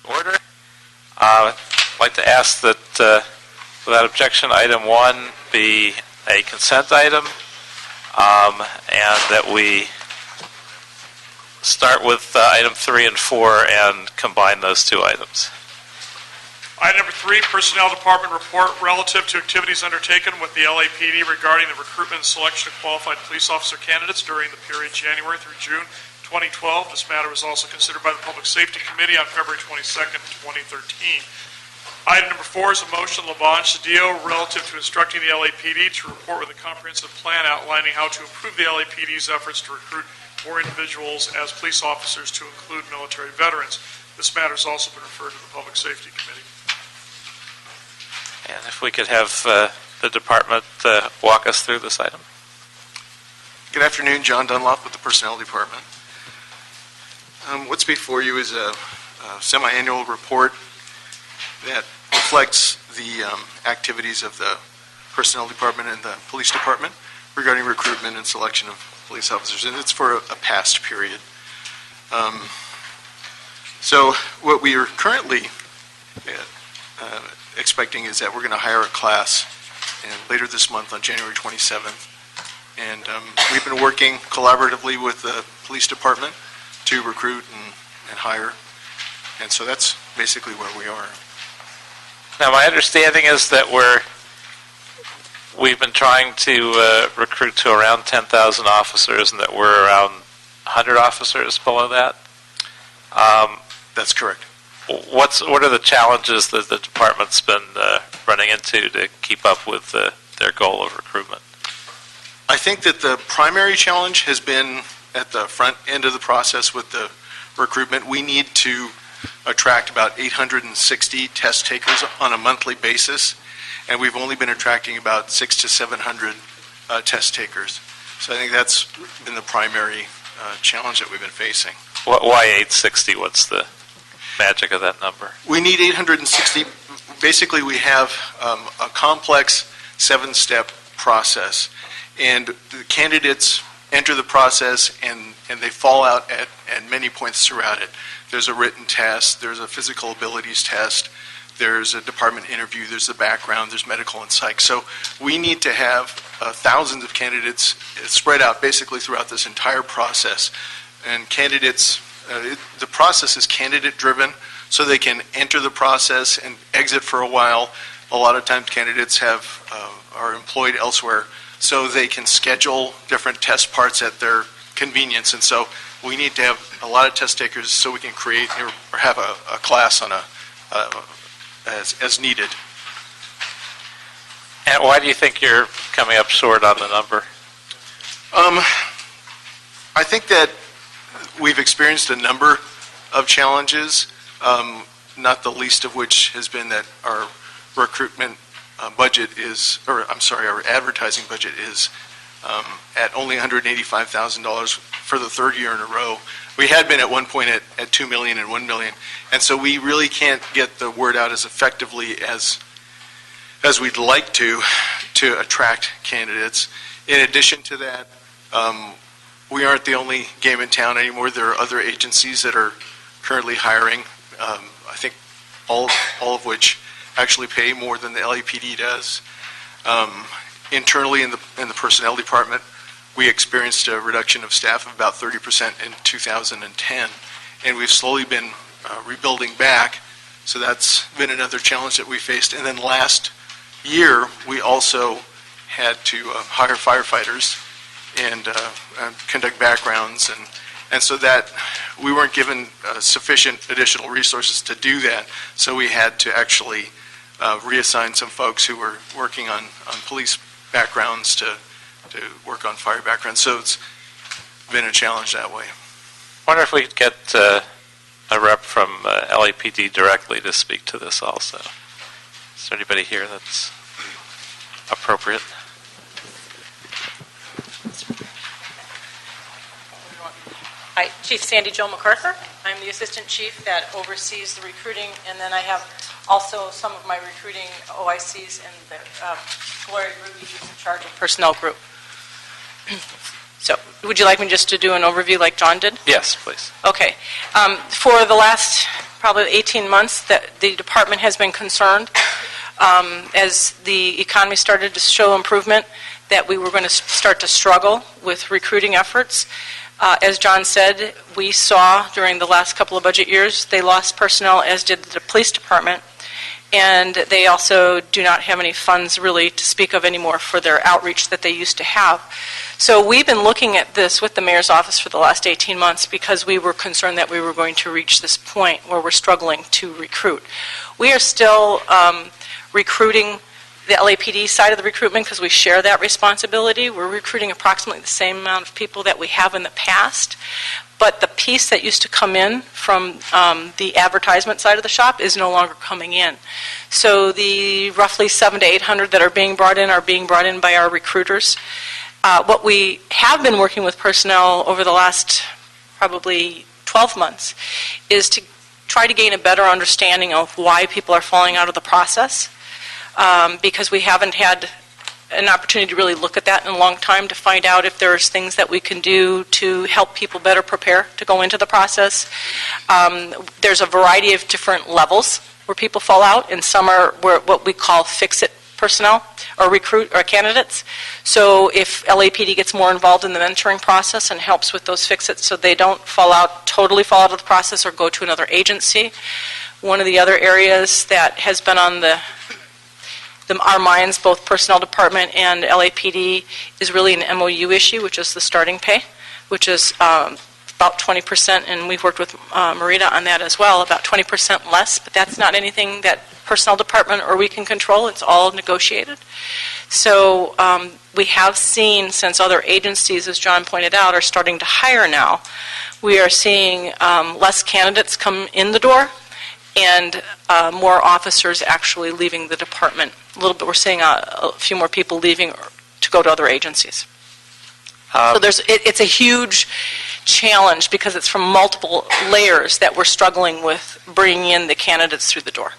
order. I'd like to ask that, without objection, item 1 be a consent item, and that we start with item 3 and 4 and combine those two items. Item number 3, Personnel Department report relative to activities undertaken with the LAPD regarding the recruitment and selection of qualified police officer candidates during the period January through June 2012. This matter was also considered by the Public Safety Committee on February 22nd, 2013. Item number 4 is a motion, Labange Cedillo, relative to instructing the LAPD to report with a comprehensive plan outlining how to improve the LAPD's efforts to recruit more individuals as police officers to include military veterans. This matter has also been referred to the Public Safety Committee. And if we could have the department walk us through this item. Good afternoon, John Dunlop with the Personnel Department. What's before you is a semi-annual report that reflects the activities of the Personnel Department and the Police Department regarding recruitment and selection of police officers, and it's for a past period. So what we are currently expecting is that we're going to hire a class later this month on January 27th. And we've been working collaboratively with the police department to recruit and hire. And so that's basically where we are. Now, my understanding is that we've been trying to recruit to around 10,000 officers, and that we're around 100 officers below that. That's correct. What are the challenges that the department's been running into to keep up with their goal of recruitment? I think that the primary challenge has been at the front end of the process with the recruitment. We need to attract about 860 test takers on a monthly basis, and we've only been attracting about 600 to 700 test takers. So I think that's been the primary challenge that we've been facing. Why 860? What's the magic of that number? We need 860. Basically, we have a complex 7-step process, and the candidates enter the process and they fall out at many points throughout it. There's a written test, there's a physical abilities test, there's a department interview, there's the background, there's medical and psych. So we need to have thousands of candidates spread out basically throughout this entire process. And candidates, the process is candidate driven, so they can enter the process and exit for a while. A lot of times candidates are employed elsewhere, so they can schedule different test parts at their convenience. And so we need to have a lot of test takers so we can create or have a class on as needed. And why do you think you're coming up short on the number? I think that we've experienced a number of challenges, not the least of which has been that our recruitment budget is, or I'm sorry, our advertising budget is at only $185,000 for the third year in a row. We had been at one point at $2 million and $1 million, and so we really can't get the word out as effectively as we'd like to attract candidates. In addition to that, we aren't the only game in town anymore. There are other agencies that are currently hiring. I think all of which actually pay more than the LAPD does. Internally in the personnel department, we experienced a reduction of staff of about 30% in 2010, and we've slowly been rebuilding back. So that's been another challenge that we faced. And then last year, we also had to hire firefighters and conduct backgrounds, and so that we weren't given sufficient additional resources to do that. So we had to actually reassign some folks who were working on police backgrounds to work on fire backgrounds. So it's been a challenge that way. I wonder if we could get a rep from LAPD directly to speak to this also. Is there anybody here that's appropriate? Hi, Chief Sandy Jo MacArthur. I'm the Assistant Chief that oversees the recruiting, and then I have also some of my recruiting OICs in the Gloria Ruby, who's in charge of personnel group. So, would you like me just to do an overview like John did? Yes, please. Okay. For the last probably 18 months that the department has been concerned, as the economy started to show improvement, that we were going to start to struggle with recruiting efforts. As John said, we saw during the last couple of budget years, they lost personnel, as did the police department, and they also do not have any funds really to speak of anymore for their outreach that they used to have. So we've been looking at this with the mayor's office for the last 18 months because we were concerned that we were going to reach this point where we're struggling to recruit. We are still recruiting the LAPD side of the recruitment because we share that responsibility. We're recruiting approximately the same amount of people that we have in the past. But the piece that used to come in from the advertisement side of the shop is no longer coming in. So the roughly 700 to 800 that are being brought in by our recruiters. What we have been working with personnel over the last probably 12 months is to try to gain a better understanding of why people are falling out of the process, because we haven't had an opportunity to really look at that in a long time to find out if there's things that we can do to help people better prepare to go into the process. There's a variety of different levels where people fall out, and some are what we call fix-it personnel or recruit or candidates. So if LAPD gets more involved in the mentoring process and helps with those fix-its so they don't totally fall out of the process or go to another agency. One of the other areas that has been on our minds, both personnel department and LAPD, is really an MOU issue, which is the starting pay, which is about 20%, and we've worked with Marita on that as well, about 20% less, but that's not anything that personnel department or we can control. It's all negotiated. So we have seen, since other agencies, as John pointed out, are starting to hire now, we are seeing less candidates come in the door and more officers actually leaving the department. A little bit, we're seeing a few more people leaving to go to other agencies. So it's a huge challenge because it's from multiple layers that we're struggling with bringing in the candidates through the door.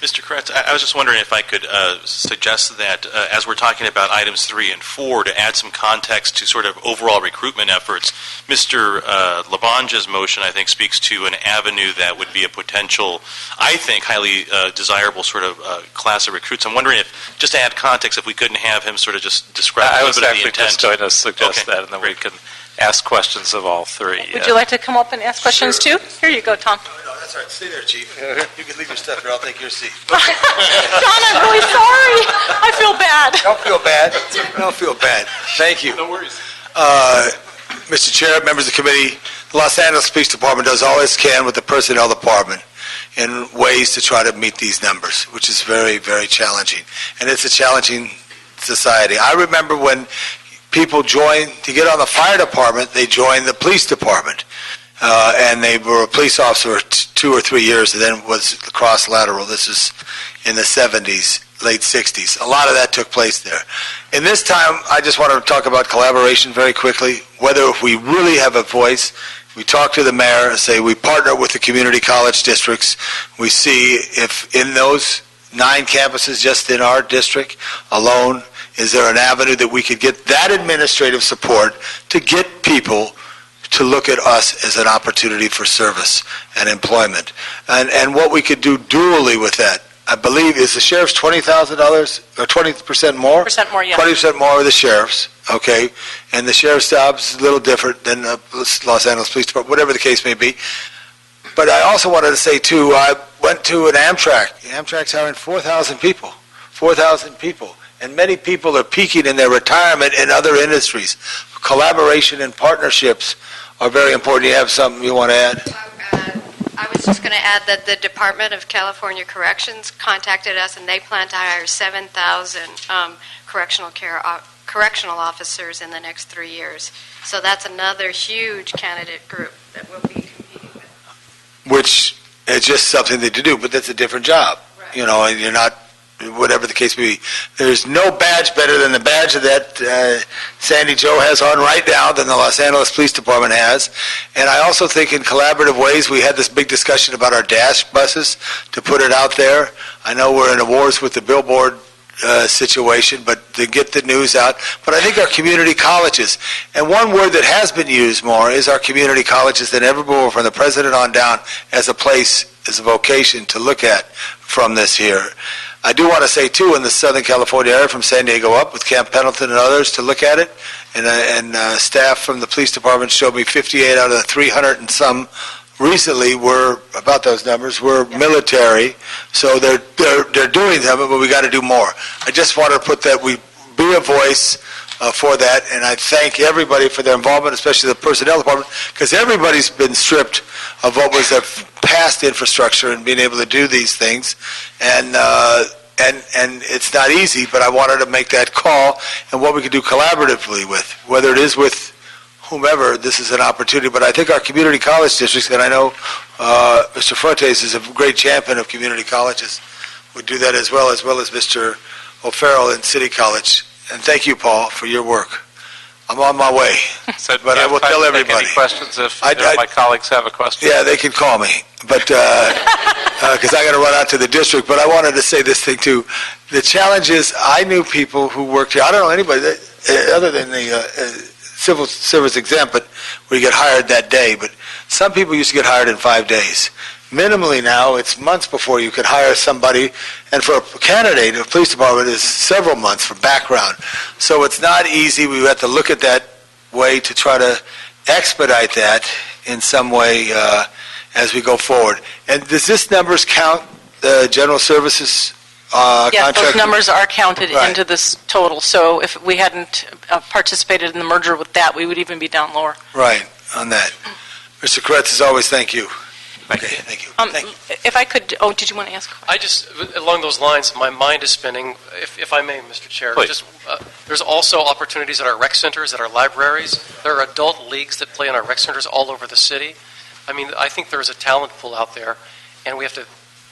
Mr. Kretz, I was just wondering if I could suggest that as we're talking about items 3 and 4, to add some context to sort of overall recruitment efforts, Mr. Labange's motion, I think, speaks to an avenue that would be a potential, I think, highly desirable sort of class of recruits. I'm wondering if, just to add context, if we couldn't have him sort of just describe a little bit of the intent. I was actually just going to suggest that, and then we can ask questions of all three. Would you like to come up and ask questions too? Here you go, Tom. No, that's all right. Stay there, Chief. You can leave your stuff here. I'll take your seat. John, I'm really sorry. I feel bad. Don't feel bad. Don't feel bad. Thank you. No worries. Mr. Chair, members of the committee, the Los Angeles Police Department does all it can with the personnel department in ways to try to meet these numbers, which is very, very challenging. And it's a challenging society. I remember when people joined, to get on the fire department, they joined the police department. And they were a police officer for 2 or 3 years, and then was cross-lateral. This is in the 70s, late 60s. A lot of that took place there. In this time, I just want to talk about collaboration very quickly, whether if we really have a voice. We talk to the mayor and say we partner with the community college districts. We see if in those 9 campuses just in our district alone, is there an avenue that we could get that administrative support to get people to look at us as an opportunity for service and employment. And what we could do dually with that, I believe, is the sheriff's $20,000 or 20% more? 20% more, yeah. 20% more of the sheriff's, okay? And the sheriff's job is a little different than the Los Angeles Police Department, whatever the case may be. But I also wanted to say, too, I went to an Amtrak. Amtrak's hiring 4,000 people. 4,000 people. And many people are peaking in their retirement in other industries. Collaboration and partnerships are very important. You have something you want to add? I was just going to add that the Department of California Corrections contacted us, and they plan to hire 7,000 correctional officers in the next 3 years. So that's another huge candidate group that we'll be competing with. Which is just something that you do, but that's a different job. Right. You know, and you're not, whatever the case may be. There's no badge better than the badge that Sandy Joe has on right now than the Los Angeles Police Department has. And I also think in collaborative ways, we had this big discussion about our dash buses to put it out there. I know we're in a wars with the billboard situation, but to get the news out. But I think our community colleges, and one word that has been used more is our community colleges than ever before, from the president on down, as a place as a vocation to look at from this here. I do want to say, too, in the Southern California area, from San Diego up, with Camp Pendleton and others to look at it, and staff from the police department showed me 58 out of the 300 and some recently were, about those numbers, were military. So they're doing them, but we got to do more. I just wanted to put that we be a voice for that, and I thank everybody for their involvement, especially the personnel department, because everybody's been stripped of what was a past infrastructure and being able to do these things, and it's not easy, but I wanted to make that call and what we could do collaboratively with, whether it is with whomever. This is an opportunity, but I think our community college districts, and I know Mr. Fuentes is a great champion of community colleges, would do that as well as Mr. O'Farrell in City College. And thank you, Paul, for your work. I'm on my way, So but I will tell everybody. Any questions if my colleagues have a question? Yeah, they can call me, but because I got to run out to the district. But I wanted to say this thing too. The challenge is, I knew people who worked here. I don't know anybody other than the civil service exempt, but where you get hired that day. But some people used to get hired in 5 days. Minimally now, it's months before you could hire somebody, and for a candidate, a police department is several months for background. So it's not easy. We have to look at that way to try to expedite that in some way as we go forward. And does this numbers count the general services Yes, contract? those numbers are counted Right. into this total, so if we hadn't participated in the merger with that, we would even be down lower. Right, on that. Mr. Kretz, as always, thank you. Thank you. Thank you. Thank you. If I could, did you want to ask a question? I just, along those lines, my mind is spinning, if I may, Mr. Chair. Please. Just, there's also opportunities at our rec centers, at our libraries. There are adult leagues that play in our rec centers all over the city. I mean, I think there's a talent pool out there, and we have to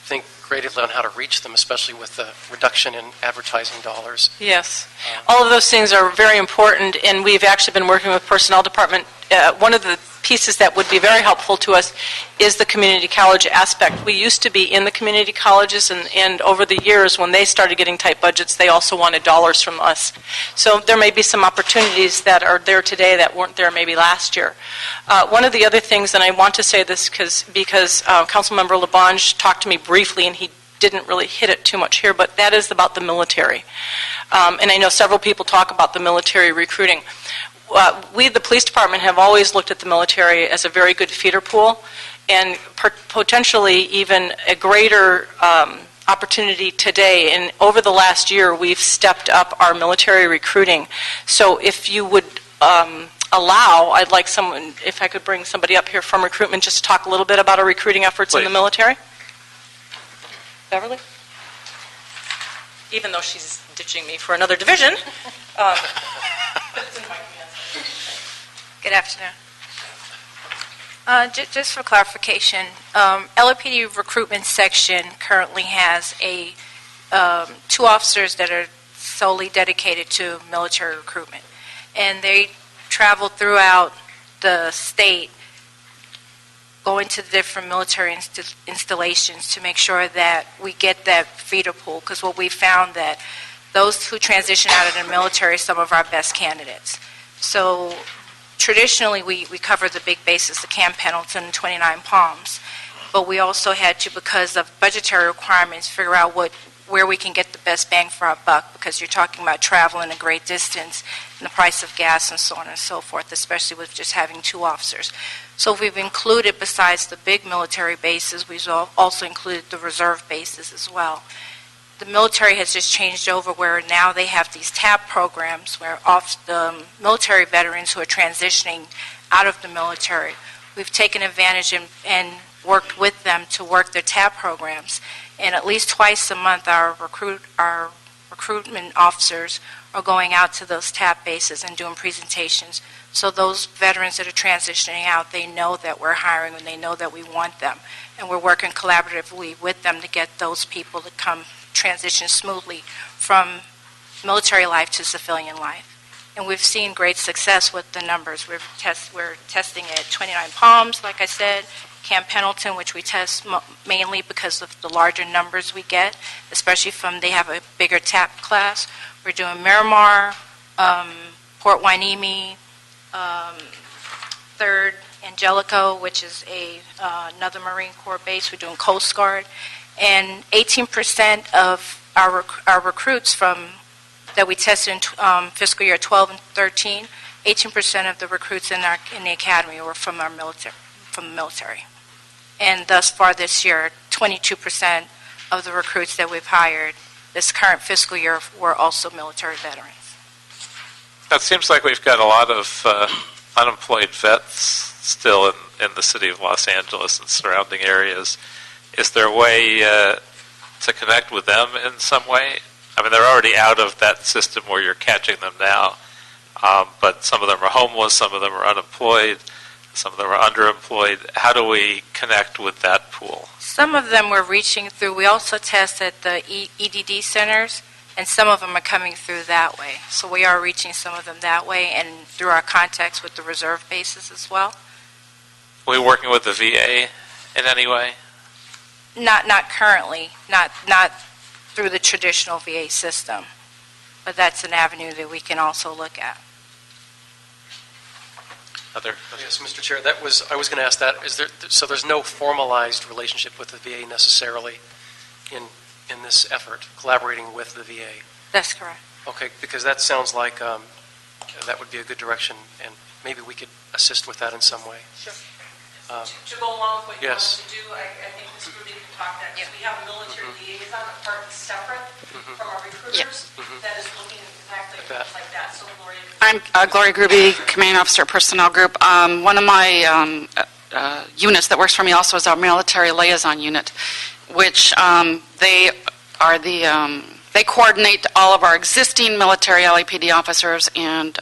think creatively on how to reach them, especially with the reduction in advertising dollars. Yes. All of those things are very important, and we've actually been working with Personnel Department. One of the pieces that would be very helpful to us is the community college aspect. We used to be in the community colleges, and over the years, when they started getting tight budgets, they also wanted dollars from us. So there may be some opportunities that are there today that weren't there maybe last year. One of the other things, and I want to say this because Councilmember Labange talked to me briefly, and he didn't really hit it too much here, but that is about the military. And I know several people talk about the military recruiting. We, the police department, have always looked at the military as a very good feeder pool, and potentially even a greater opportunity today. And over the last year, we've stepped up our military recruiting. So if you would allow, I'd like someone, if I could bring somebody up here from recruitment, just to talk a little bit about our recruiting efforts in the Please. military. Beverly? Even though she's ditching me for another division. But it's in my command. Good afternoon. Just for clarification, LAPD recruitment section currently has 2 officers that are solely dedicated to military recruitment, and they travel throughout the state going to the different military installations to make sure that we get that feeder pool, because what we found that those who transition out of the military are some of our best candidates. So traditionally, we cover the big bases, the Camp Pendleton and 29 Palms, but we also had to, because of budgetary requirements, figure out where we can get the best bang for our buck, because you're talking about traveling a great distance and the price of gas and so on and so forth, especially with just having 2 officers. So we've included, besides the big military bases, we've also included the reserve bases as well. The military has just changed over where now they have these TAP programs where the military veterans who are transitioning out of the military, we've taken advantage and worked with them to work their TAP programs. And at least twice a month, our recruitment officers are going out to those TAP bases and doing presentations. So those veterans that are transitioning out, they know that we're hiring and they know that we want them. And we're working collaboratively with them to get those people to come transition smoothly from military life to civilian life. And we've seen great success with the numbers. We're testing at 29 Palms, like I said, Camp Pendleton, which we test mainly because of the larger numbers we get, especially from they have a bigger TAP class. We're doing Miramar, Port Hueneme, 3rd, Angelico, which is another Marine Corps base. We're doing Coast Guard. And 18% of our recruits that we tested in fiscal year 12 and 13, 18% of the recruits in the academy were from the military. And thus far this year, 22% of the recruits that we've hired this current fiscal year were also military veterans. It seems like we've got a lot of unemployed vets still in the city of Los Angeles and surrounding areas. Is there a way to connect with them in some way? I mean, they're already out of that system where you're catching them now, but some of them are homeless, some of them are unemployed, some of them are underemployed. How do we connect with that pool? Some of them we're reaching through. We also test at the EDD centers, and some of them are coming through that way. So we are reaching some of them that way and through our contacts with the reserve bases as well. Are we working with the VA in any way? Not currently, not through the traditional VA system, but that's an avenue that we can also look at. Other? Yes, Mr. Chair, I was going to ask that. So there's no formalized relationship with the VA necessarily in this effort, collaborating with the VA? That's correct. Okay, because that sounds like that would be a good direction, and maybe we could assist with that in some way. Sure. To go along with what you Yes. wanted to do, I think Ms. Ruby can talk that, because we have a military liaison, a part that's separate from our recruiters, that is looking exactly at things like that. So Gloria. I'm Gloria Gruby, Commanding Officer, Personnel Group. One of my units that works for me also is our Military Liaison Unit, which they are they coordinate all of our existing military LAPD officers and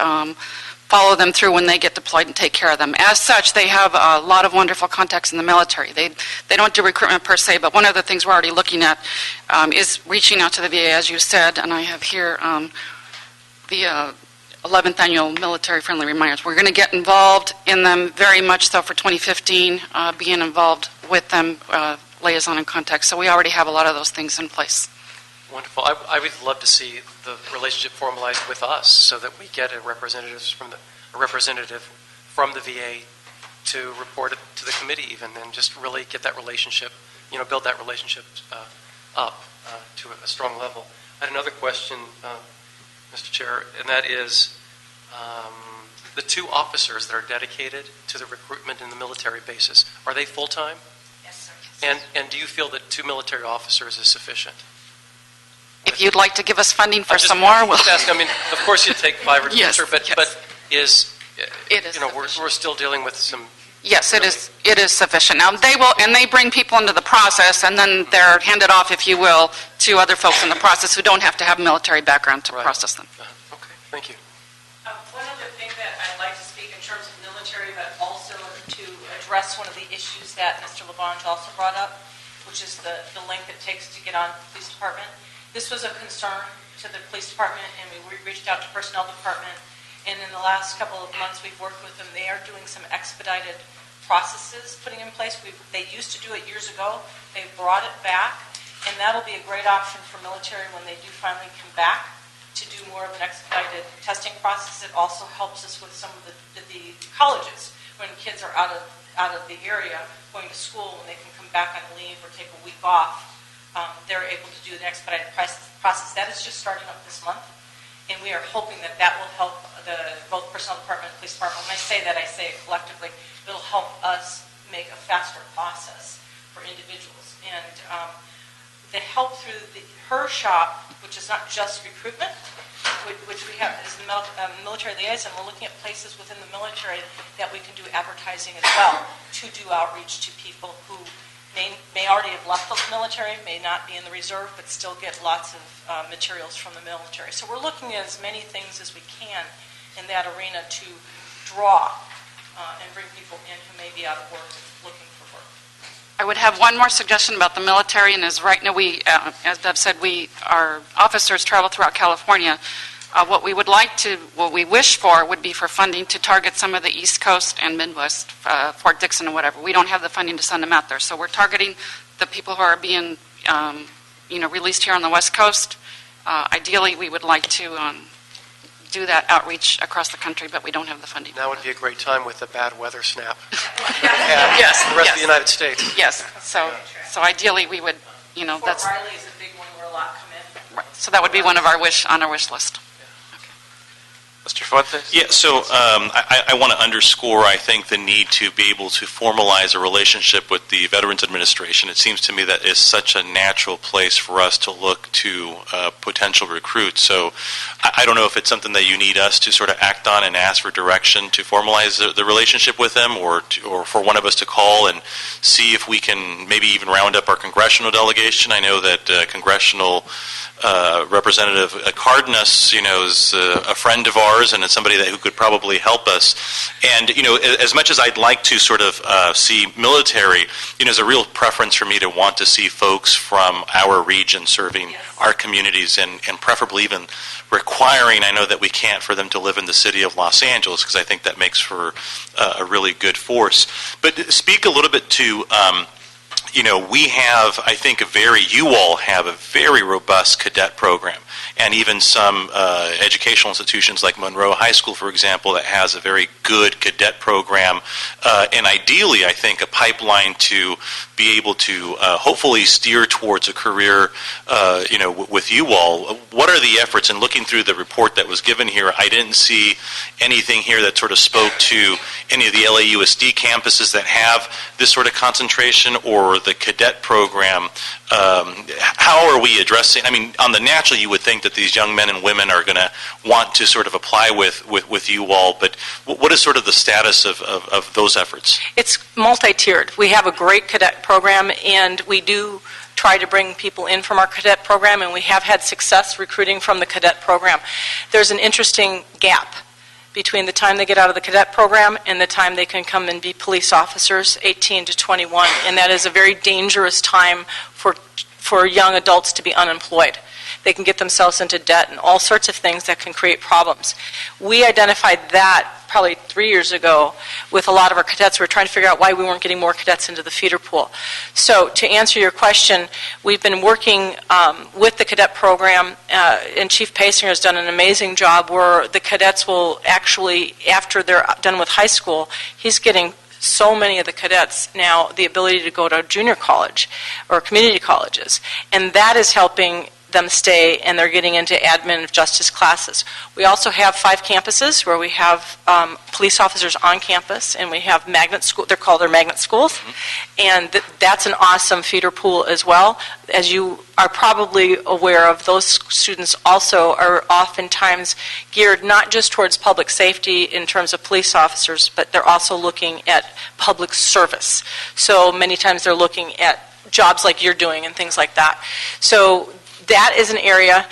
follow them through when they get deployed and take care of them. As such, they have a lot of wonderful contacts in the military. They don't do recruitment per se, but one of the things we're already looking at is reaching out to the VA, as you said, and I have here the 11th Annual Military Friendly Reminders. We're going to get involved in them very much so for 2015, being involved with them, liaison and contact. So we already have a lot of those things in place. Wonderful. I would love to see the relationship formalized with us so that we get a representative from the VA to report it to the committee even, and just really get that relationship, build that relationship up to a strong level. I had another question, Mr. Chair, and that is the two officers that are dedicated to the recruitment in the military bases, are they full-time? Yes, sir. And do you feel that 2 military officers is sufficient? If you'd like to give us funding for some more, we'll... Ask, of course you'd take 5 or 2, Yes, but yes. It is we're still dealing with some... Yes, it is sufficient. Now, they bring people into the process, and then they're handed off, if you will, to other folks in the process who don't have to have military background to process them. Okay, thank you. One other thing that I'd like to speak in terms of military, but also to address one of the issues that Mr. LaBonge also brought up, which is the length it takes to get on the police department. This was a concern to the police department, and we reached out to personnel department, and in the last couple of months we've worked with them. They are doing some expedited processes putting in place. They used to do it years ago. They brought it back, and that'll be a great option for military when they do finally come back to do more of an expedited testing process. It also helps us with some of the colleges when kids are out of the area going to school, when they can come back on leave or take a week off. They're able to do an expedited process. That is just starting up this month, and we are hoping that will help both personnel department and police department. When I say that, I say it collectively. It'll help us make a faster process for individuals. And the help through her shop, which is not just recruitment, which we have is the military liaison. We're looking at places within the military that we can do advertising as well to do outreach to people who may already have left the military, may not be in the reserve, but still get lots of materials from the military. So we're looking at as many things as we can in that arena to draw and bring people in who may be out of work and looking for work. I would have one more suggestion about the military, and as right now as Deb said, our officers travel throughout California. What we wish for would be for funding to target some of the East Coast and Midwest, Fort Dixon and whatever. We don't have the funding to send them out there, so we're targeting the people who are being, released here on the West Coast. Ideally, we would like to do that outreach across the country, but we don't have the funding. Now would be a great time with the bad weather snap. Yes, The rest of yes. the United States. Yes, so ideally, we would, that's, Riley is a big one where a lot come in. right. So that would be one of our on our wish list. Mr. Fuentes? Yeah, so I want to underscore, I think, the need to be able to formalize a relationship with the Veterans Administration. It seems to me that is such a natural place for us to look to potential recruits. So I don't know if it's something that you need us to sort of act on and ask for direction to formalize the relationship with them, or for one of us to call and see if we can maybe even round up our congressional delegation. I know that Congressional Representative Cardenas, is a friend of ours, and it's somebody who could probably help us. And, as much as I'd like to sort of see military, there's a real preference for me to want to see folks from our region serving our communities, and preferably even requiring, I know that we can't, for them to live in the city of Los Angeles, because I think that makes for a really good force. But speak a little bit to we have, I think, you all have a very robust cadet program, and even some educational institutions like Monroe High School, for example, that has a very good cadet program, and ideally, I think, a pipeline to be able to hopefully steer towards a career, with you all. What are the efforts? And looking through the report that was given here, I didn't see anything here that sort of spoke to any of the LAUSD campuses that have this sort of concentration, or the cadet program. How are we addressing? I mean, on the natural, you would think that these young men and women are going to want to sort of apply with you all, but what is sort of the status of those efforts? It's multi-tiered. We have a great cadet program, and we do try to bring people in from our cadet program, and we have had success recruiting from the cadet program. There's an interesting gap between the time they get out of the cadet program and the time they can come and be police officers, 18 to 21, and that is a very dangerous time for young adults to be unemployed. They can get themselves into debt and all sorts of things that can create problems. We identified that probably 3 years ago with a lot of our cadets. We were trying to figure out why we weren't getting more cadets into the feeder pool. So to answer your question, we've been working with the cadet program, and Chief Pasinger has done an amazing job where the cadets will actually, after they're done with high school, he's getting so many of the cadets now the ability to go to junior college or community colleges, and that is helping them stay, and they're getting into admin justice classes. We also have 5 campuses where we have police officers on campus, and we have magnet school. They're called their magnet schools, and that's an awesome feeder pool as well. As you are probably aware of, those students also are oftentimes geared not just towards public safety in terms of police officers, but they're also looking at public service. So many times they're looking at jobs like you're doing and things like that. So that is an area.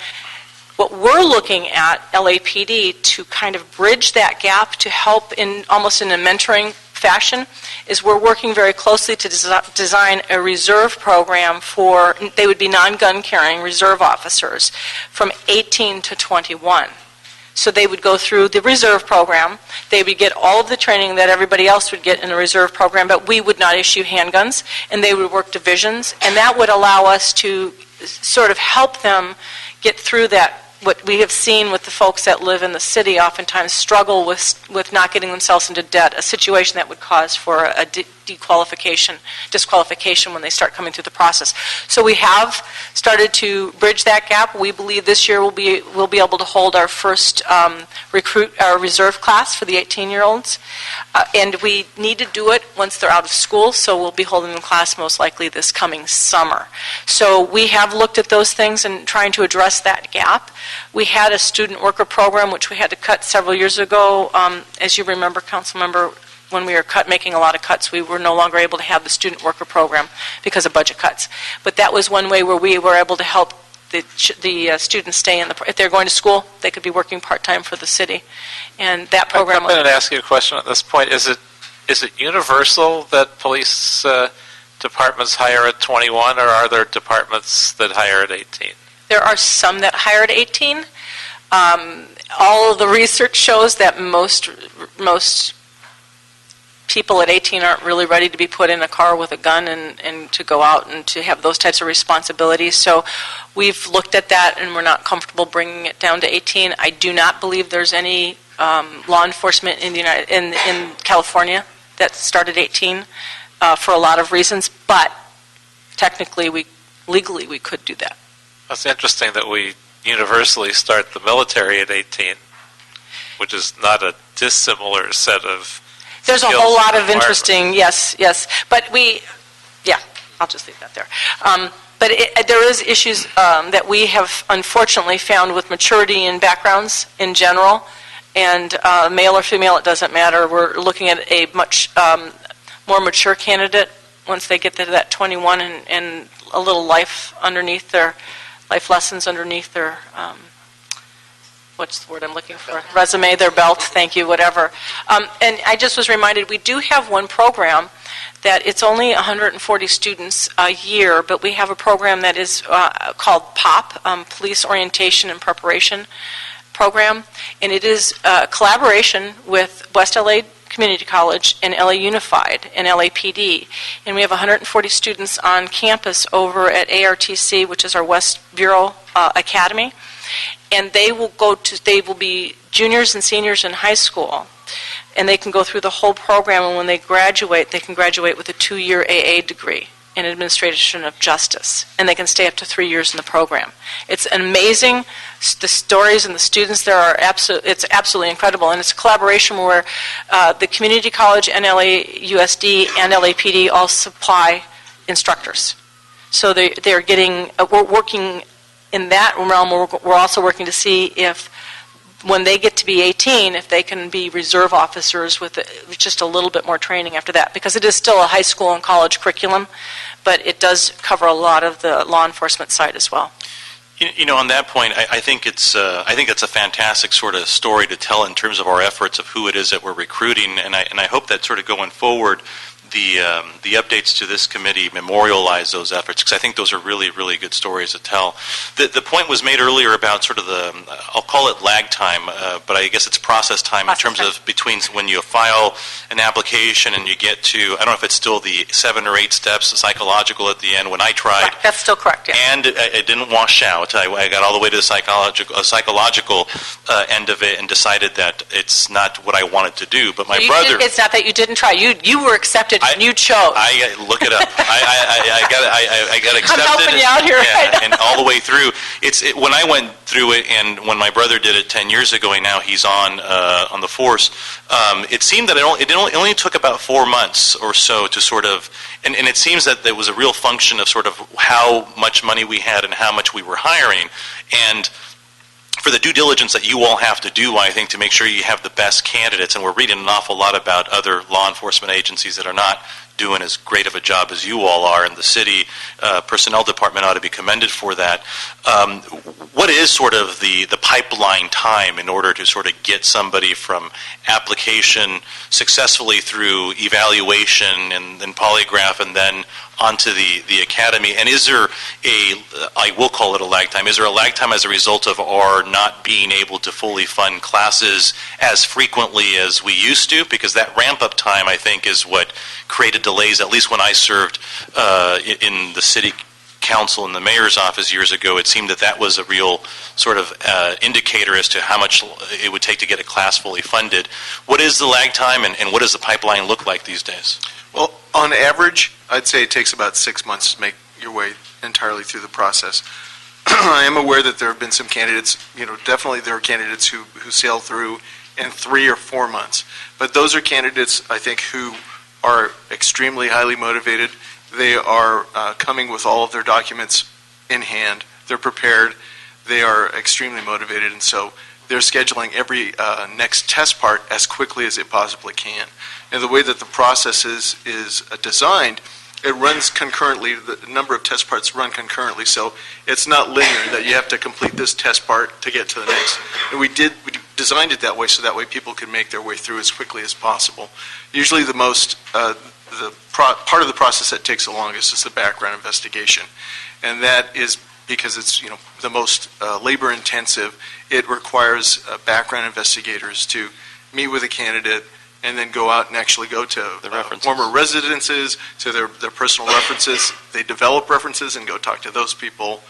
What we're looking at, LAPD, to kind of bridge that gap to help in almost in a mentoring fashion, is we're working very closely to design a reserve program for, they would be non-gun carrying reserve officers from 18 to 21. So they would go through the reserve program. They would get all of the training that everybody else would get in a reserve program, but we would not issue handguns, and they would work divisions, and that would allow us to sort of help them get through that. What we have seen with the folks that live in the city oftentimes struggle with not getting themselves into debt, a situation that would cause for a disqualification when they start coming through the process. So we have started to bridge that gap. We believe this year we'll be able to hold our first reserve class for the 18-year-olds, and we need to do it once they're out of school. So we'll be holding the class most likely this coming summer. So we have looked at those things and trying to address that gap. We had a student worker program which we had to cut several years ago. As you remember, council member, when we were making a lot of cuts, we were no longer able to have the student worker program because of budget cuts. But that was one way where we were able to help the students stay if they're going to school, they could be working part-time for the city. And that program... I'm going to ask you a question at this point. Is it universal that police departments hire at 21, or are there departments that hire at 18? There are some that hire at 18. All of the research shows that most people at 18 aren't really ready to be put in a car with a gun and to go out and to have those types of responsibilities. So we've looked at that, and we're not comfortable bringing it down to 18. I do not believe there's any law enforcement in in California that started 18 for a lot of reasons, but technically, legally, we could do that. It's interesting that we universally start the military at 18, which is not a dissimilar set of There's a skills whole lot and of interesting, yes, but I'll just leave that there. But there is issues that we have unfortunately found with maturity and backgrounds in general, and male or female, it doesn't matter. We're looking at a much more mature candidate once they get to that 21 and a little life underneath their, life lessons underneath their, what's the word I'm looking for? Resume, their belt, thank you, whatever. And I just was reminded, we do have one program that it's only 140 students a year, but we have a program that is called POP, Police Orientation and Preparation Program, and it is a collaboration with West LA Community College and LA Unified and LAPD, and we have 140 students on campus over at ARTC, which is our West Bureau Academy, and they will be juniors and seniors in high school, and they can go through the whole program, and when they graduate, they can graduate with a 2-year AA degree in Administration of Justice, and they can stay up to 3 years in the program. It's amazing, the stories and the students there are it's absolutely incredible, and it's a collaboration where the community college and LAUSD and LAPD all supply instructors. So they're getting, we're working in that realm. We're also working to see if when they get to be 18, if they can be reserve officers with just a little bit more training after that, because it is still a high school and college curriculum, but it does cover a lot of the law enforcement side as well. You know, on that point, I think it's a fantastic sort of story to tell in terms of our efforts of who it is that we're recruiting, and I hope that sort of going forward, the updates to this committee memorialize those efforts, because I think those are really, really good stories to tell. The point was made earlier about sort of I'll call it lag time, but I guess it's process time in terms of between when you file an application and you get to, I don't know if it's still the 7 or 8 steps, the psychological at the end. When I tried, that's still correct, yeah. And it didn't wash out. I got all the way to the psychological end of it and decided that it's not what I wanted to do. But my brother, it's not that you didn't try. You were accepted. And you chose. I look it up. I got accepted. I'm helping you out here. Yeah, and all the way through. When I went through it, and when my brother did it 10 years ago, and now he's on the force. It seemed that it only took about 4 months or so to sort of, and it seems that there was a real function of sort of how much money we had and how much we were hiring, and for the due diligence that you all have to do, I think, to make sure you have the best candidates, and we're reading an awful lot about other law enforcement agencies that are not doing as great of a job as you all are, and the city personnel department ought to be commended for that. What is sort of the pipeline time in order to sort of get somebody from application successfully through evaluation and then polygraph and then onto the academy? And is there I will call it a lag time, is there a lag time as a result of our not being able to fully fund classes as frequently as we used to? Because that ramp-up time, I think, is what created delays, at least when I served in the city council in the mayor's office years ago. It seemed that was a real sort of indicator as to how much it would take to get a class fully funded. What is the lag time, and what does the pipeline look like these days? Well, on average, I'd say it takes about 6 months to make your way entirely through the process. I am aware that there have been some candidates, definitely there are candidates who sail through in 3 or 4 months. But those are candidates, I think, who are extremely highly motivated. They are coming with all of their documents in hand. They're prepared. They are extremely motivated, and so they're scheduling every next test part as quickly as they possibly can. And the way that the process is designed, it runs concurrently. The number of test parts run concurrently, so it's not linear that you have to complete this test part to get to the next. And we designed it that way so that way people could make their way through as quickly as possible. Usually the part of the process that takes the longest is the background investigation, and that is because it's the most labor intensive. It requires background investigators to meet with a candidate, and then go out and actually go to The references. former residences, to their personal references. They develop references and go talk to those people.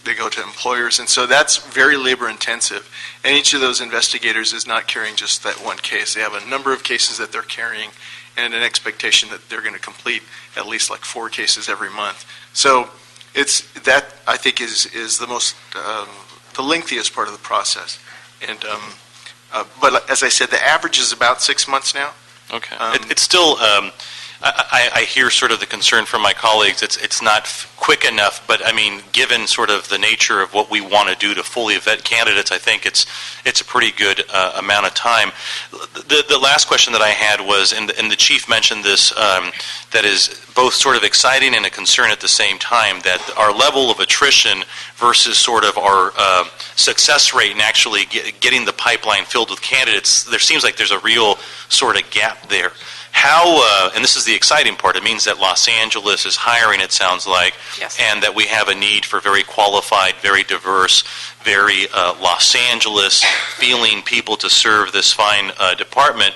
They go to employers, and so that's very labor intensive. And each of those investigators is not carrying just that one case. They have a number of cases that they're carrying, and an expectation that they're going to complete at least like 4 cases every month. So it's that, I think, is the most the lengthiest part of the process. And but as I said, the average is about 6 months now. Okay. It's still, I hear sort of the concern from my colleagues. It's not quick enough, but I mean, given sort of the nature of what we want to do to fully vet candidates, I think it's a pretty good amount of time. The last question that I had was, and the chief mentioned this, that is both sort of exciting and a concern at the same time, that our level of attrition versus sort of our success rate in actually getting the pipeline filled with candidates, there seems like there's a real sort of gap there. How, and this is the exciting part, it means that Los Angeles is hiring, it sounds like, Yes. and that we have a need for very qualified, very diverse, very Los Angeles feeling people to serve this fine department.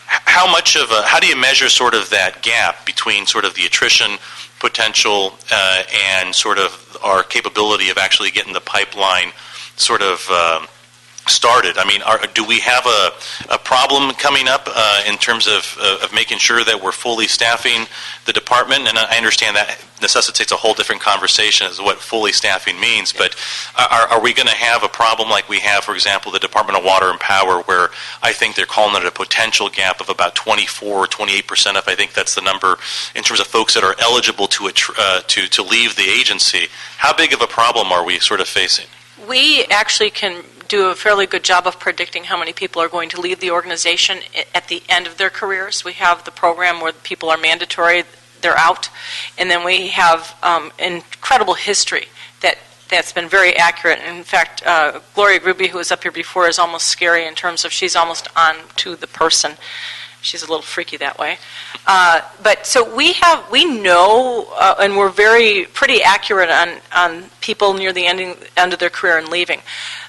How do you measure sort of that gap between sort of the attrition potential and sort of our capability of actually getting the pipeline sort of started? I mean, do we have a problem coming up in terms of making sure that we're fully staffing the department? And I understand that necessitates a whole different conversation as to what fully staffing means, but are we going to have a problem like we have, for example, the Department of Water and Power, where I think they're calling it a potential gap of about 24 or 28%, if I think that's the number, in terms of folks that are eligible to leave the agency. How big of a problem are we sort of facing? We actually can do a fairly good job of predicting how many people are going to leave the organization at the end of their careers. We have the program where people are mandatory, they're out, and then we have incredible history that's been very accurate. In fact, Gloria Gruby, who was up here before, is almost scary in terms of she's almost on to the person. She's a little freaky that way. But so we know, and we're pretty accurate on people near the end of their career and leaving.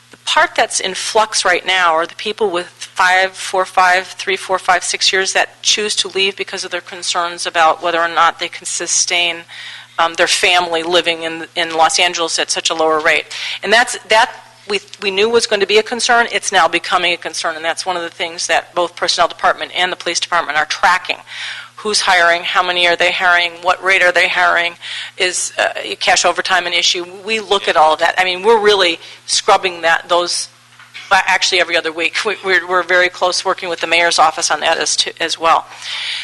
The part that's in flux right now are the people with 3, 4, 5, 6 years that choose to leave because of their concerns about whether or not they can sustain their family living in Los Angeles at such a lower rate. And that we knew was going to be a concern. It's now becoming a concern, and that's one of the things that both Personnel Department and the Police Department are tracking. Who's hiring? How many are they hiring? What rate are they hiring? Is cash overtime an issue? We look at all of that. I mean, we're really scrubbing those actually every other week. We're very close working with the mayor's office on that as well.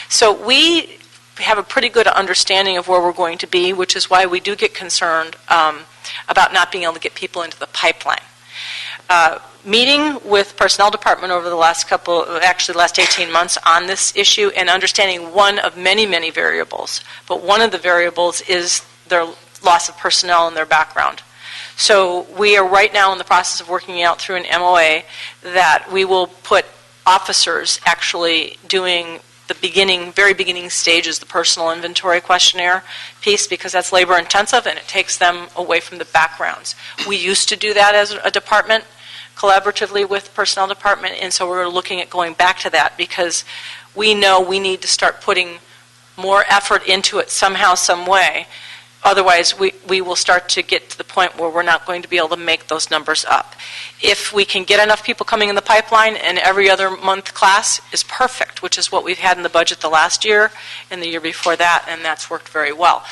So we have a pretty good understanding of where we're going to be, which is why we do get concerned about not being able to get people into the pipeline. Meeting with Personnel Department over the last 18 months on this issue and understanding one of many, many variables. But one of the variables is their loss of personnel and their background. So we are right now in the process of working out through an MOA that we will put officers actually doing the very beginning stages, the personal inventory questionnaire piece, because that's labor intensive and it takes them away from the backgrounds. We used to do that as a department, collaboratively with Personnel Department, and so we're looking at going back to that because we know we need to start putting more effort into it somehow, some way. Otherwise, we will start to get to the point where we're not going to be able to make those numbers up. If we can get enough people coming in the pipeline and every other month class is perfect, which is what we've had in the budget the last year and the year before that, and that's worked very well.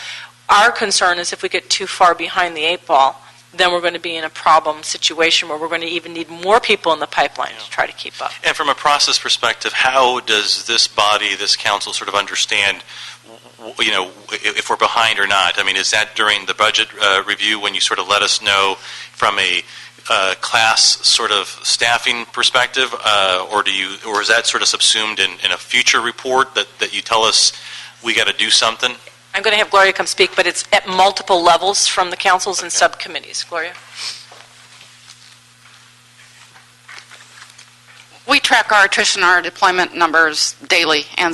Our concern is if we get too far behind the 8 ball, then we're going to be in a problem situation where we're going to even need more people in the pipeline to try to keep up. And from a process perspective, how does this body, this council, sort of understand, if we're behind or not? I mean, is that during the budget review when you sort of let us know from a class sort of staffing perspective, or is that sort of subsumed in a future report that you tell us we got to do something? I'm going to have Gloria come speak, but it's at multiple levels from the councils and subcommittees. Gloria? We track our attrition, our deployment numbers daily, and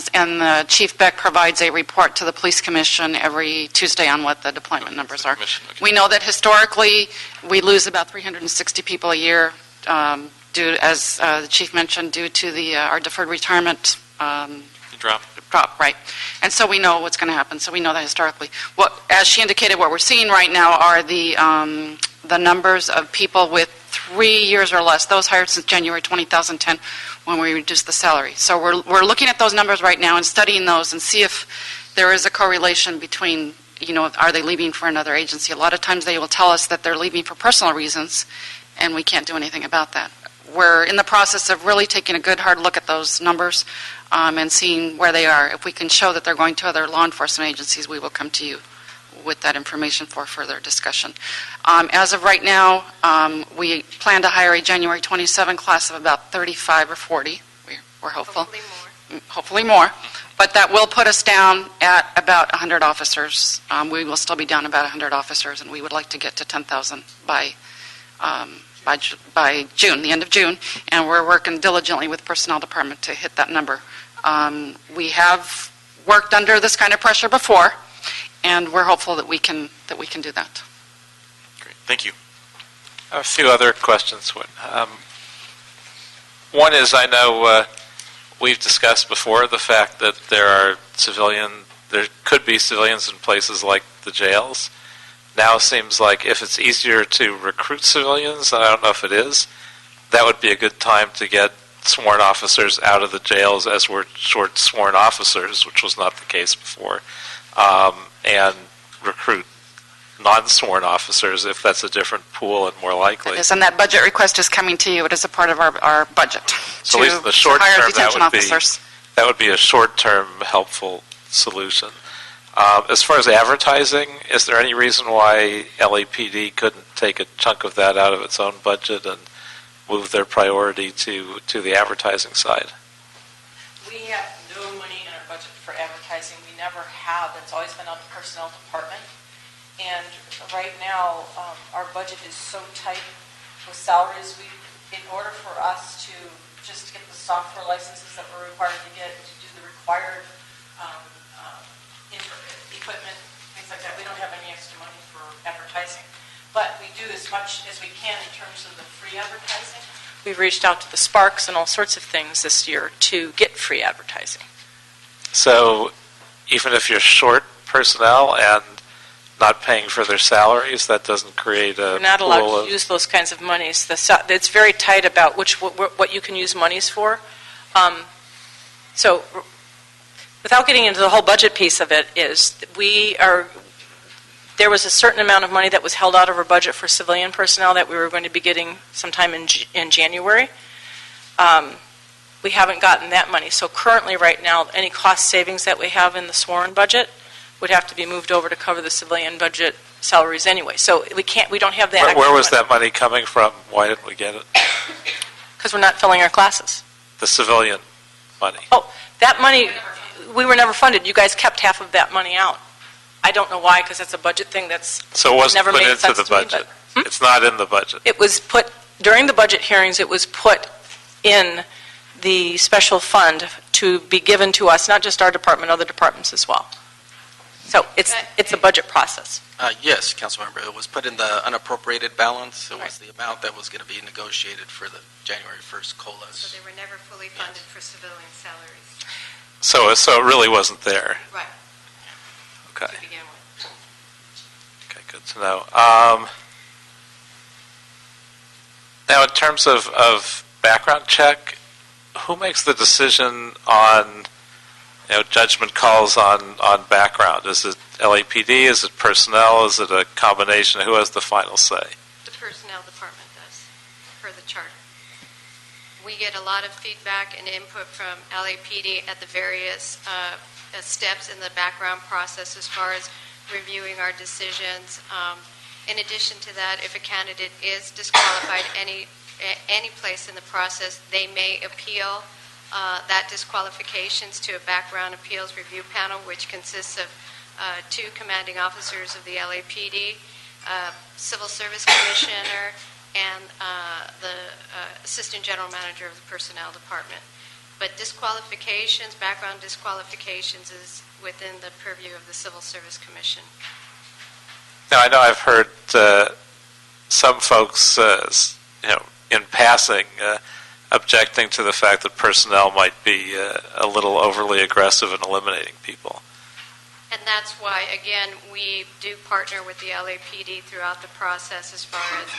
Chief Beck provides a report to the Police Commission every Tuesday on what the deployment numbers are. Okay. We know that historically we lose about 360 people a year. as the chief mentioned, due to our deferred retirement Drop. right. And so we know what's going to happen, so we know that historically. As she indicated, what we're seeing right now are the numbers of people with 3 years or less, those hired since January 2010 when we reduced the salary. So we're looking at those numbers right now and studying those and see if there is a correlation between, are they leaving for another agency? A lot of times they will tell us that they're leaving for personal reasons, and we can't do anything about that. We're in the process of really taking a good hard look at those numbers and seeing where they are. If we can show that they're going to other law enforcement agencies, we will come to you with that information for further discussion. As of right now, we plan to hire a January 27 class of about 35 or 40. We're hopeful. Hopefully more. Hopefully more. But that will put us down at about 100 officers. We will still be down about 100 officers, and we would like to get to 10,000 by June, the end of June, and we're working diligently with Personnel Department to hit that number. We have worked under this kind of pressure before, and we're hopeful that we can do that. Great. Thank you. A few other questions. One is, I know we've discussed before the fact that there could be civilians in places like the jails. Now it seems like if it's easier to recruit civilians, and I don't know if it is, that would be a good time to get sworn officers out of the jails as we're short sworn officers, which was not the case before, and recruit non-sworn officers if that's a different pool and more likely. Yes, and that budget request is coming to you. It is a part of our budget So at least in the short hire term, detention officers. that would be a short-term helpful solution. As far as advertising, is there any reason why LAPD couldn't take a chunk of that out of its own budget and move their priority to the advertising side? We have no money in our budget for advertising. We never have. It's always been on the personnel department. And right now, our budget is so tight with salaries. In order for us to just get the software licenses that we're required to get to do the required equipment, things like that, we don't have any extra money for advertising. But we do as much as we can in terms of the free advertising. We've reached out to the Sparks and all sorts of things this year to get free advertising. So even if you're short personnel and not paying for their salaries, that doesn't create a We're not pool allowed of... to use those kinds of monies. It's very tight about what you can use monies for. So without getting into the whole budget piece of it, there was a certain amount of money that was held out of our budget for civilian personnel that we were going to be getting sometime in January. We haven't gotten that money. So currently, right now, any cost savings that we have in the sworn budget would have to be moved over to cover the civilian budget salaries anyway. So we don't have that. Where was that money coming from? Why didn't we get it? Because we're not filling our classes. The civilian money. Oh, that money, we were never funded. You guys kept half of that money out. I don't know why, because that's a budget thing So it wasn't never put made into sense the to me, budget? but- It's not in the budget? It was put, during the budget hearings, it was put in the special fund to be given to us, not just our department, other departments as well. So it's a budget process. Yes, Councilmember, it was put in the unappropriated balance. It was the amount that was going to be negotiated for the January 1st COLAs. So they were never fully funded for civilian salaries. So it really wasn't there? Right. Okay. To begin with. Okay, good to know. Now, in terms of background check, who makes the decision on judgment calls on background? Is it LAPD? Is it personnel? Is it a combination? Who has the final say? The personnel department does, per the charter. We get a lot of feedback and input from LAPD at the various steps in the background process as far as reviewing our decisions. In addition to that, if a candidate is disqualified any place in the process, they may appeal that disqualifications to a background appeals review panel, which consists of 2 commanding officers of the LAPD, Civil Service Commissioner, and the Assistant General Manager of the Personnel Department. But disqualifications, background disqualifications, is within the purview of the Civil Service Commission. Now, I know I've heard some folks, in passing, objecting to the fact that personnel might be a little overly aggressive in eliminating people. And that's why, again, we do partner with the LAPD throughout the process as far as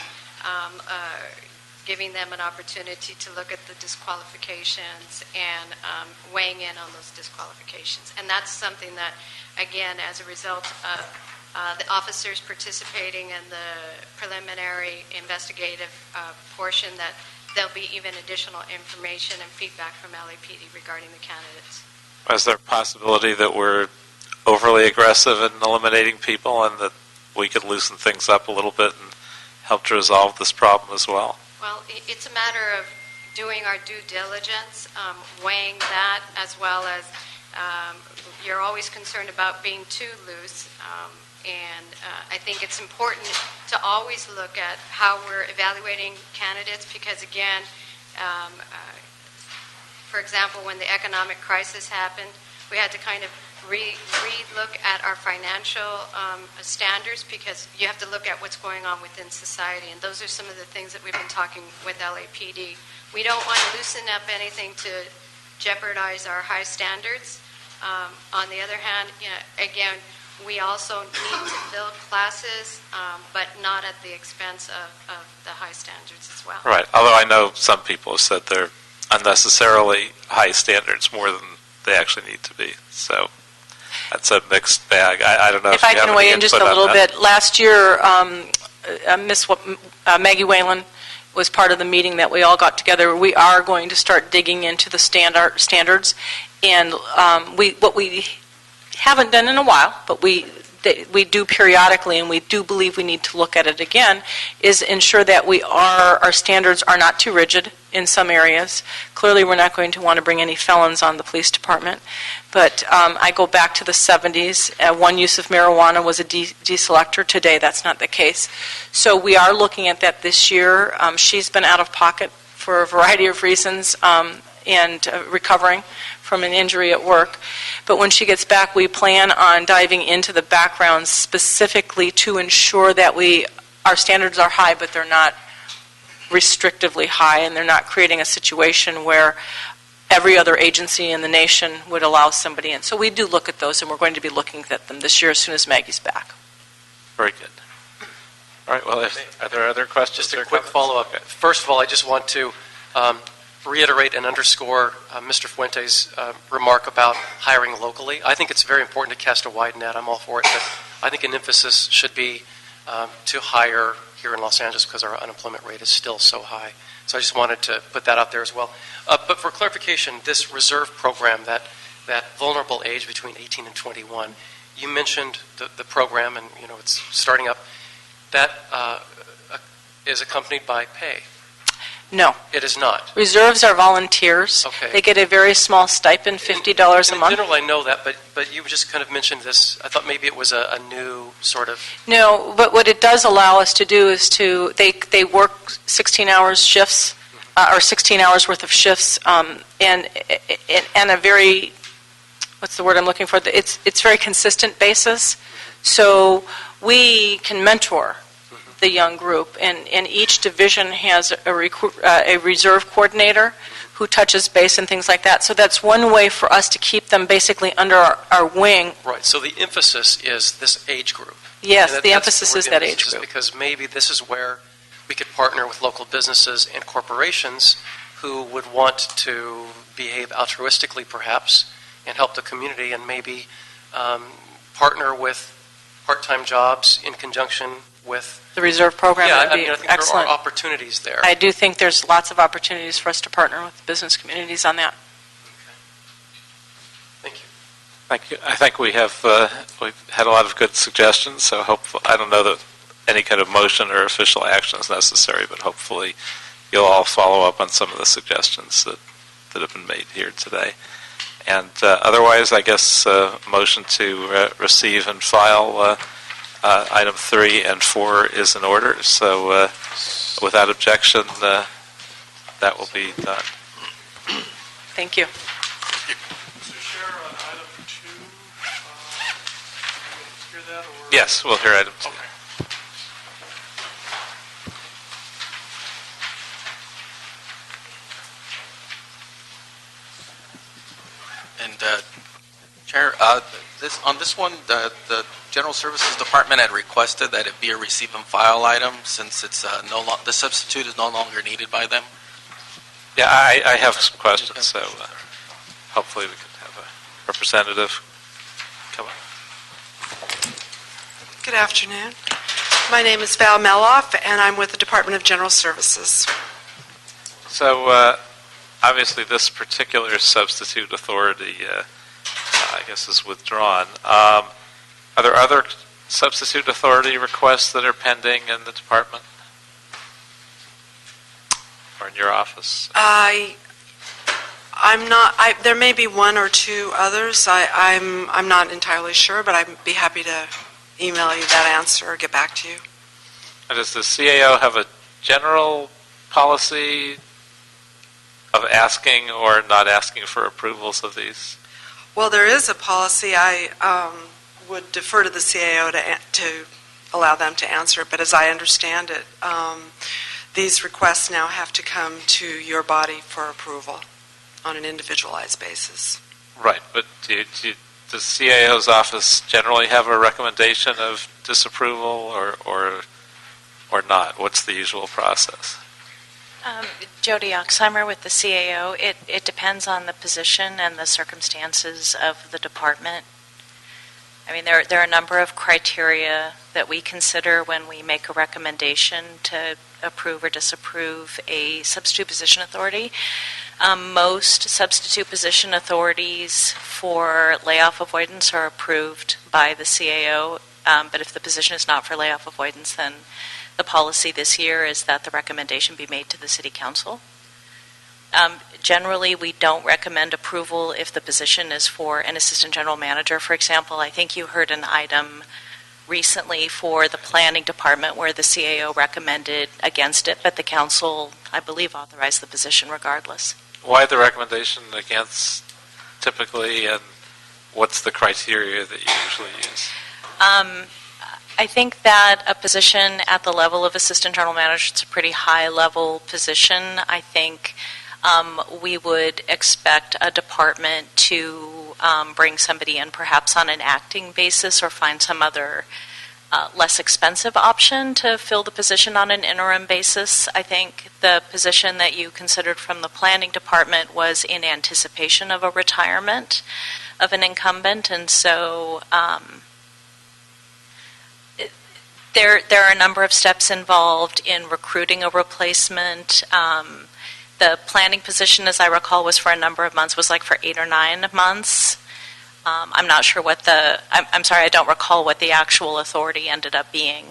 giving them an opportunity to look at the disqualifications and weighing in on those disqualifications. And that's something that, again, as a result of the officers participating in the preliminary investigative portion, that there'll be even additional information and feedback from LAPD regarding the candidates. Is there a possibility that we're overly aggressive in eliminating people and that we could loosen things up a little bit and help to resolve this problem as well? Well, it's a matter of doing our due diligence, weighing that, as well as you're always concerned about being too loose. And I think it's important to always look at how we're evaluating candidates because, again, for example, when the economic crisis happened, we had to kind of re-look at our financial standards because you have to look at what's going on within society. And those are some of the things that we've been talking with LAPD. We don't want to loosen up anything to jeopardize our high standards. On the other hand, again, we also need to build classes, but not at the expense of the high standards as well. Right, although I know some people have said they're unnecessarily high standards more than they actually need to be. So that's a mixed bag. I don't know if I you have can any weigh in just a input on little that. bit. Last year, Maggie Whalen was part of the meeting that we all got together. We are going to start digging into the standards, and what we haven't done in a while, but we do periodically, and we do believe we need to look at it again, is ensure that our standards are not too rigid in some areas. Clearly, we're not going to want to bring any felons on the police department. But I go back to the 70s. One use of marijuana was a deselector. Today, that's not the case. So we are looking at that this year. She's been out of pocket for a variety of reasons and recovering from an injury at work. But when she gets back, we plan on diving into the background specifically to ensure that our standards are high, but they're not restrictively high, and they're not creating a situation where every other agency in the nation would allow somebody in. So we do look at those, and we're going to be looking at them this year as soon as Maggie's back. Very good. All right, well, are there other questions? Just a quick follow-up. First of all, I just want to reiterate and underscore Mr. Fuentes' remark about hiring locally. I think it's very important to cast a wide net. I'm all for it, but I think an emphasis should be to hire here in Los Angeles because our unemployment rate is still so high. So I just wanted to put that out there as well. But for clarification, this reserve program, that vulnerable age between 18 and 21, you mentioned the program, and it's starting up. That is accompanied by pay. No. It is not. Reserves are volunteers. Okay. They get a very small stipend, $50 a month. In general, I know that, but you just kind of mentioned this. I thought maybe it was a new sort of... No, but what it does allow us to do is they work 16 hours shifts, or 16 hours worth of shifts, and a very, what's the word I'm looking for? It's very consistent basis. So we can mentor the young group, and each division has a reserve coordinator who touches base and things like that. So that's one way for us to keep them basically under our wing. Right, so the emphasis is this age group. Yes, the emphasis is that age group. Because maybe this is where we could partner with local businesses and corporations who would want to behave altruistically perhaps and help the community, and maybe partner with part-time jobs in conjunction with the reserve program. Yeah, would be I think excellent. there are opportunities there. I do think there's lots of opportunities for us to partner with business communities on that. Thank you. Thank you. I think we've had a lot of good suggestions, so I don't know that any kind of motion or official action is necessary, but hopefully you'll all follow up on some of the suggestions that have been made here today. And otherwise, I guess motion to receive and file item 3 and 4 is in order. So without objection, that will be done. Thank you. Mr. Chair, on item 2, you hear that? Or? Yes, we'll hear item 2. Okay. Chair, on this one, the General Services Department had requested that it be a receive and file item since it's the substitute is no longer needed by them. Yeah, I have some questions, so hopefully we can have a representative come up. Good afternoon. My name is Val Meloff, and I'm with the Department of General Services. So obviously this particular substitute authority, I guess, is withdrawn. Are there other substitute authority requests that are pending in the department or in your office? I'm not. There may be one or two others. I'm not entirely sure, but I'd be happy to email you that answer or get back to you. And does the CAO have a general policy of asking or not asking for approvals of these? Well, there is a policy. I would defer to the CAO to allow them to answer it, but as I understand it, these requests now have to come to your body for approval on an individualized basis. Right, but does CAO's office generally have a recommendation of disapproval or not? What's the usual process? Jody Oxheimer with the CAO. It depends on the position and the circumstances of the department. I mean, there are a number of criteria that we consider when we make a recommendation to approve or disapprove a substitute position authority. Most substitute position authorities for layoff avoidance are approved by the CAO, but if the position is not for layoff avoidance, then the policy this year is that the recommendation be made to the City Council. Generally, we don't recommend approval if the position is for an assistant general manager. For example, I think you heard an item recently for the planning department where the CAO recommended against it, but the council, I believe, authorized the position regardless. Why the recommendation against typically, and what's the criteria that you usually use? I think that a position at the level of assistant general manager is a pretty high-level position. I think we would expect a department to bring somebody in perhaps on an acting basis or find some other less expensive option to fill the position on an interim basis. I think the position that you considered from the planning department was in anticipation of a retirement of an incumbent, and so there are a number of steps involved in recruiting a replacement. The planning position, as I recall, was for a number of months, was like for 8 or 9 months. I'm not sure what I'm sorry, I don't recall what the actual authority ended up being.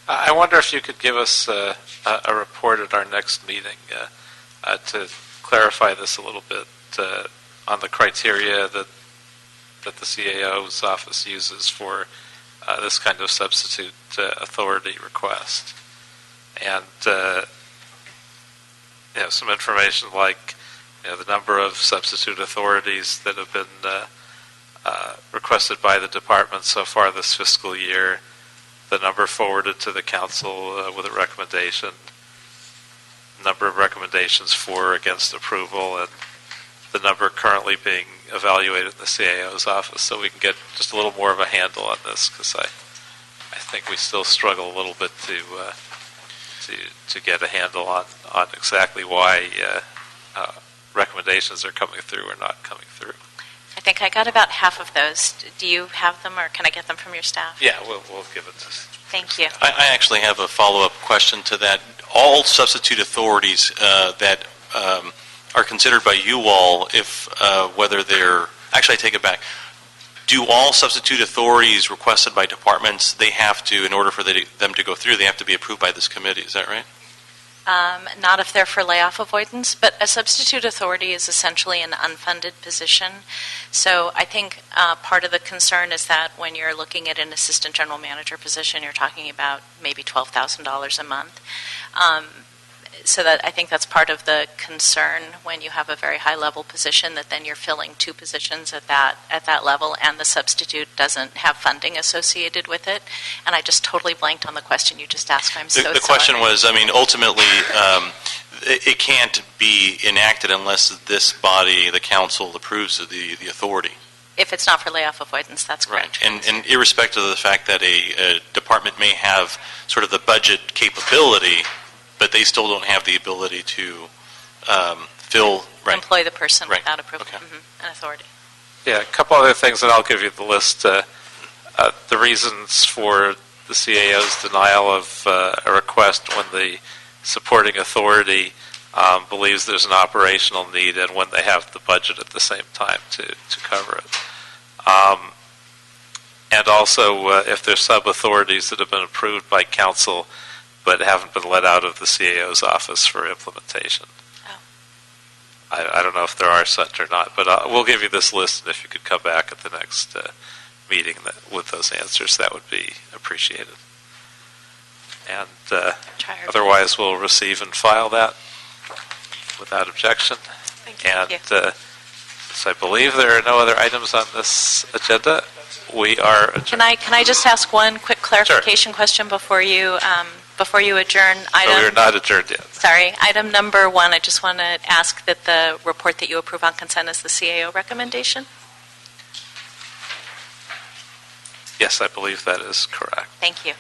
I wonder if you could give us a report at our next meeting to clarify this a little bit on the criteria that the CAO's office uses for this kind of substitute authority request. And some information like the number of substitute authorities that have been requested by the department so far this fiscal year, the number forwarded to the council with a recommendation, number of recommendations for or against approval, and the number currently being evaluated in the CAO's office, so we can get just a little more of a handle on this, because I think we still struggle a little bit to get a handle on exactly why recommendations are coming through or not coming through. I think I got about half of those. Do you have them, or can I get them from your staff? Yeah, we'll give it to us. Thank you. I actually have a follow-up question to that. All substitute authorities that are considered by you all, if whether they're, actually I take it back, do all substitute authorities requested by departments, they have to, in order for them to go through, they have to be approved by this committee, is that right? Not if they're for layoff avoidance, but a substitute authority is essentially an unfunded position. So I think part of the concern is that when you're looking at an assistant general manager position, you're talking about maybe $12,000 a month. So that I think that's part of the concern when you have a very high-level position, that then you're filling 2 positions at that level, and the substitute doesn't have funding associated with it. And I just totally blanked on the question you just asked. I'm so sorry. The question was, I mean, ultimately, it can't be enacted unless this body, the council, approves of the authority. If it's not for layoff avoidance, that's correct. And irrespective of the fact that a department may have sort of the budget capability, but they still don't have the ability to fill. Right. Employ the person Right. without approval Okay. and authority. Yeah, a couple other things, and I'll give you the list. The reasons for the CAO's denial of a request when the supporting authority believes there's an operational need and when they have the budget at the same time to cover it. And also, if there's sub-authorities that have been approved by council but haven't been let out of the CAO's office for implementation. I don't know if there are such or not, but we'll give you this list, and if you could come back at the next meeting with those answers, that would be appreciated. And otherwise, we'll receive and file that without objection. And so I believe there are no other items on this agenda. We are adjourned. Can I just ask one quick clarification question before you adjourn? No, we are not adjourned yet. Sorry. Item number 1, I just want to ask that the report that you approve on consent is the CAO recommendation. Yes, I believe that is correct. Thank you.